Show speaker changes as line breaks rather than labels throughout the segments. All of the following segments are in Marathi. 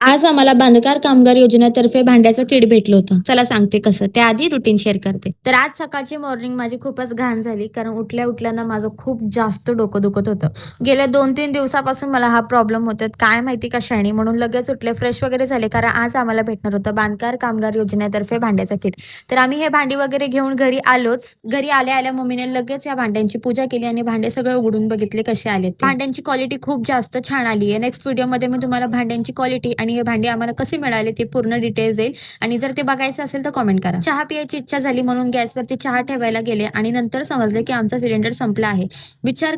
आज आम्हाला बांधकाम कामगार योजनेतर्फे भांड्याचं किट भेटलं होतं. चला सांगते कसं. त्याआधी रुटीन शेअर करते. तर आज सकाळची मॉर्निंग माझी खूपच घाण झाली. कारण उठल्या-उठल्या ना माझं खूप जास्त डोकं दुखत होतं. गेल्या 2-3 दिवसापासून मला हा प्रॉब्लेम होतोय. काय माहिती कशाने? म्हणून लगेच उठले, फ्रेश वगैरे झाले. कारण आज आम्हाला भेटणार होतं बांधकाम कामगार योजनेतर्फे भांड्याचं किट. तर आम्ही हे भांडी वगैरे घेऊन घरी आलोच. घरी आल्या-आल्या मम्मीने लगेच या भांड्यांची पूजा केली आणि भांडे सगळे उघडून बघितले कसे आलेत ते. भांड्यांची क्वालिटी खूप जास्त छान आली आहे. नेक्स्ट व्हिडिओमध्ये मी तुम्हाला भांड्यांची क्वालिटी आणि हे भांडे आम्हाला कसे मिळाले ते पूर्ण डिटेल्स येईल आणि जर ते बघायचं असेल तर कमेंट करा. चहा पियाची इच्छा झाली म्हणून गॅसवरती चहा ठेवायला गेले आणि नंतर समजले की आमचा सिलेंडर संपला आहे. विचार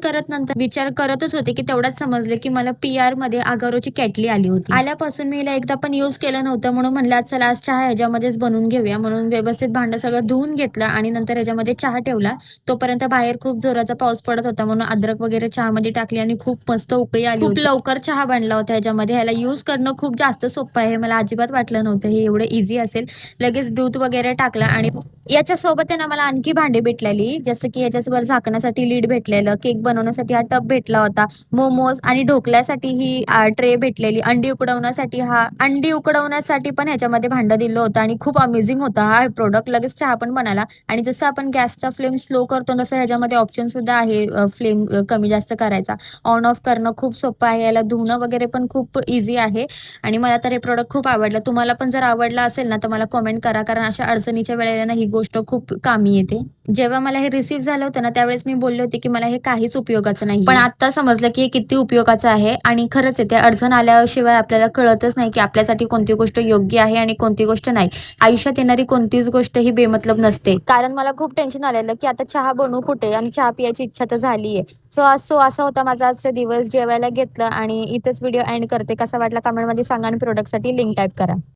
करतच होते की तेवढ्यात समजले की मला PR मध्ये अगारोची कॅटली आली होती. आल्यापासून मी हिला एकदा पण युज केलं नव्हतं म्हणून म्हणलं चला आज चहा ह्याच्यामध्येच बनवून घेऊया म्हणून व्यवस्थित भांडं सगळं धुवून घेतलं आणि नंतर ह्याच्यामध्ये चहा ठेवला. तोपर्यंत बाहेर खूप जोराचा पाऊस पडत होता म्हणून अद्रक वगैरे चहामध्ये टाकली आणि खूप मस्त उकळी आली. खूप लवकर चहा बनला होता ह्याच्यामध्ये. ह्याला युज करणं खूप जास्त सोपं आहे. मला अजिबात वाटलं नव्हतं हे एवढं इझी असेल. लगेच दूध वगैरे टाकला आणि याच्या सोबत आहे ना मला आणखी भांडी भेटलेली जसं की याच्यावर झाकण्यासाठी लीड भेटलेलं, केक बनवण्यासाठी हा टब भेटला होता, मोमोज आणि ढोकल्यासाठी ही ट्रे भेटलेली, अंडी उकडवण्यासाठी पण ह्याच्यामध्ये भांडं दिलं होतं आणि खूप अमेझिंग होता हा प्रोडक्ट. लगेच चहा पण बनाला आणि जसं आपण गॅसचा फ्लेम स्लो करतो तसं ह्याच्यामध्ये ऑप्शन सुद्धा आहे फ्लेम कमी जास्त करायचा. ऑन ऑफ करणं खूप सोपं आहे. याला धुणं वगैरे पण खूप इझी आहे आणि मला तर हे प्रोडक्ट खूप आवडलं. तुम्हाला पण जर आवडलं असेल ना तर मला कमेंट करा कारण अशा अडचणीच्या वेळेला ना ही गोष्ट खूप कामी येते. जेव्हा मला हे रिसीव्ह झालं होतं ना त्यावेळेस मी बोलले होते की मला हे काहीच उपयोगाचं नाही, पण आता समजलं की हे किती उपयोगाचं आहे आणि खरंच आहे. ते अडचण आल्याशिवाय आपल्याला कळतच नाही की आपल्यासाठी कोणती गोष्ट योग्य आहे आणि कोणती गोष्ट नाही. आयुष्यात येणारी कोणतीच गोष्ट ही बेमतलब नसते. कारण मला खूप टेन्शन आलेलं की आता चहा बनवू कुठे आणि चहा पियाची इच्छा तर झालीये. सो असा होता माझा आजचा दिवस. जेवायला घेतलं आणि इथेच व्हिडिओ एंड करते. कसा वाटला कमेंटमध्ये सांगा आणि प्रोडक्टसाठी लिंक टाईप करा.